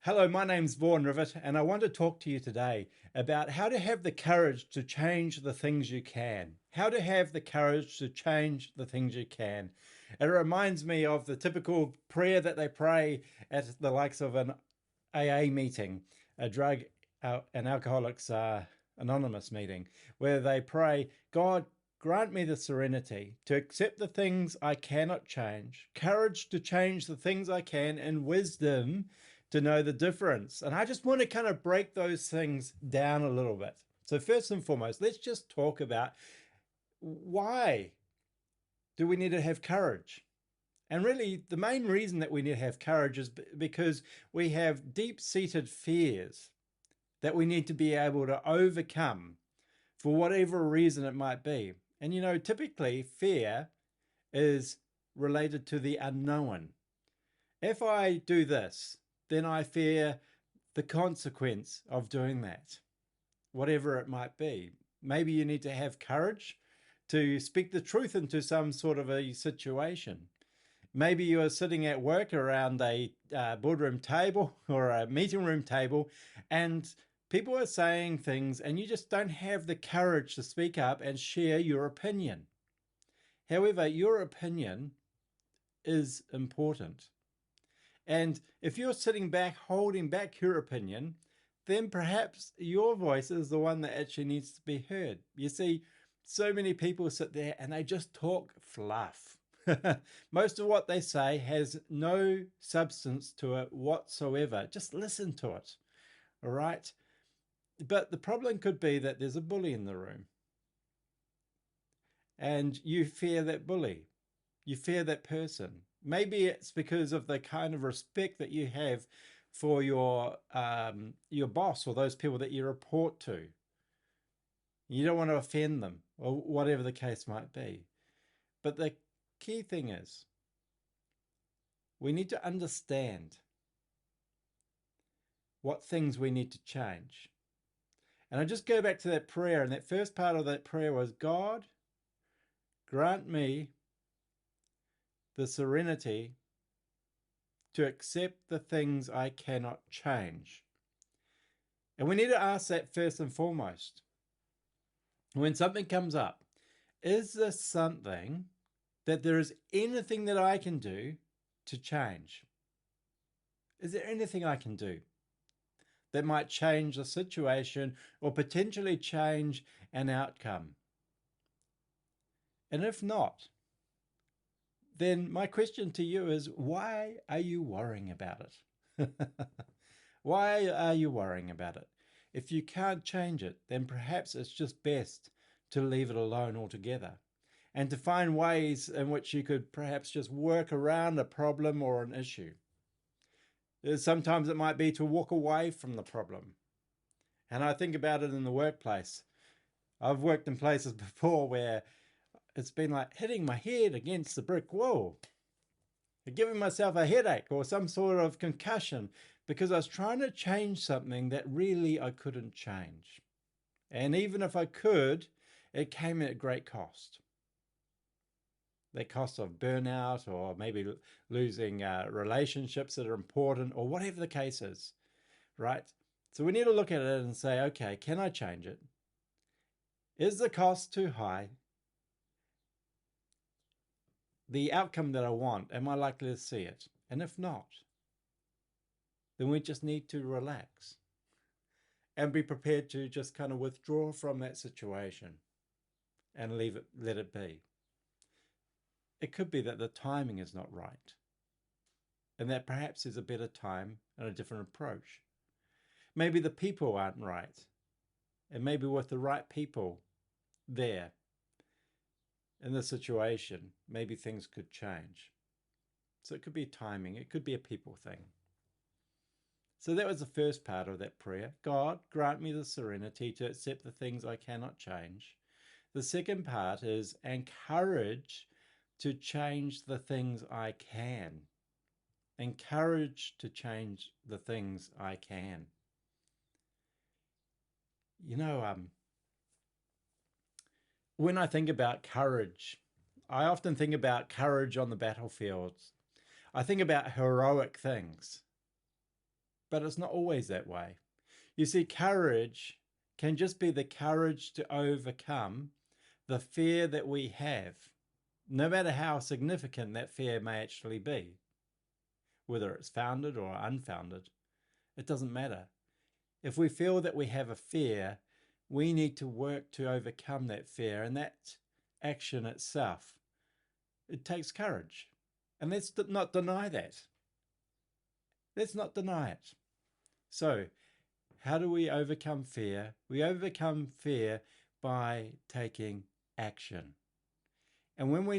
Hello, my name's Vaughan Rivet, and I want to talk to you today about how to have the courage to change the things you can. How to have the courage to change the things you can. It reminds me of the typical prayer that they pray at the likes of an AA meeting, a drug and alcoholics anonymous meeting, where they pray, God, grant me the serenity to accept the things I cannot change, courage to change the things I can, and wisdom to know the difference. And I just want to kind of break those things down a little bit. So, first and foremost, let's just talk about why do we need to have courage? And really, the main reason that we need to have courage is because we have deep seated fears that we need to be able to overcome for whatever reason it might be. And typically, fear is related to the unknown. If I do this, then I fear the consequence of doing that, whatever it might be. Maybe you need to have courage to speak the truth into some sort of a situation. Maybe you are sitting at work around a boardroom table or a meeting room table, and people are saying things, and you just don't have the courage to speak up and share your opinion. However, your opinion is important. And if you're sitting back, holding back your opinion, then perhaps your voice is the one that actually needs to be heard. You see, so many people sit there and they just talk fluff. Most of what they say has no substance to it whatsoever. Just listen to it. All right. But the problem could be that there's a bully in the room and you fear that bully. You fear that person. Maybe it's because of the kind of respect that you have for your boss or those people that you report to. You don't want to offend them or whatever the case might be. But the key thing is we need to understand what things we need to change. And I just go back to that prayer, and that first part of that prayer was, God, grant me the serenity to accept the things I cannot change. And we need to ask that first and foremost. When something comes up, is this something that there is anything that I can do to change? Is there anything I can do that might change the situation or potentially change an outcome? And if not, then my question to you is, why are you worrying about it? Why are you worrying about it? If you can't change it, then perhaps it's just best to leave it alone altogether and to find ways in which you could perhaps just work around a problem or an issue. Sometimes it might be to walk away from the problem. And I think about it in the workplace. I've worked in places before where it's been like hitting my head against the brick wall, giving myself a headache or some sort of concussion because I was trying to change something that really I couldn't change. And even if I could, it came at great cost. The cost of burnout or maybe losing relationships that are important or whatever the case is, right? So we need to look at it and say, okay, can I change it? Is the cost too high? The outcome that I want, am I likely to see it? And if not, then we just need to relax and be prepared to just kind of withdraw from that situation and let it be. It could be that the timing is not right and that perhaps there's a better time and a different approach. Maybe the people aren't right, and maybe with the right people there in the situation, maybe things could change. So it could be timing, it could be a people thing. So that was the first part of that prayer. God, grant me the serenity to accept the things I cannot change. The second part is encourage to change the things I can. Encourage to change the things I can. You know, when I think about courage, I often think about courage on the battlefields. I think about heroic things. but it's not always that way. You see, courage can just be the courage to overcome the fear that we have, no matter how significant that fear may actually be. Whether it's founded or unfounded, it doesn't matter. If we feel that we have a fear, we need to work to overcome that fear, and that action itself, it takes courage. And let's not deny that. Let's not deny it. So, how do we overcome fear? We overcome fear by taking action. And when we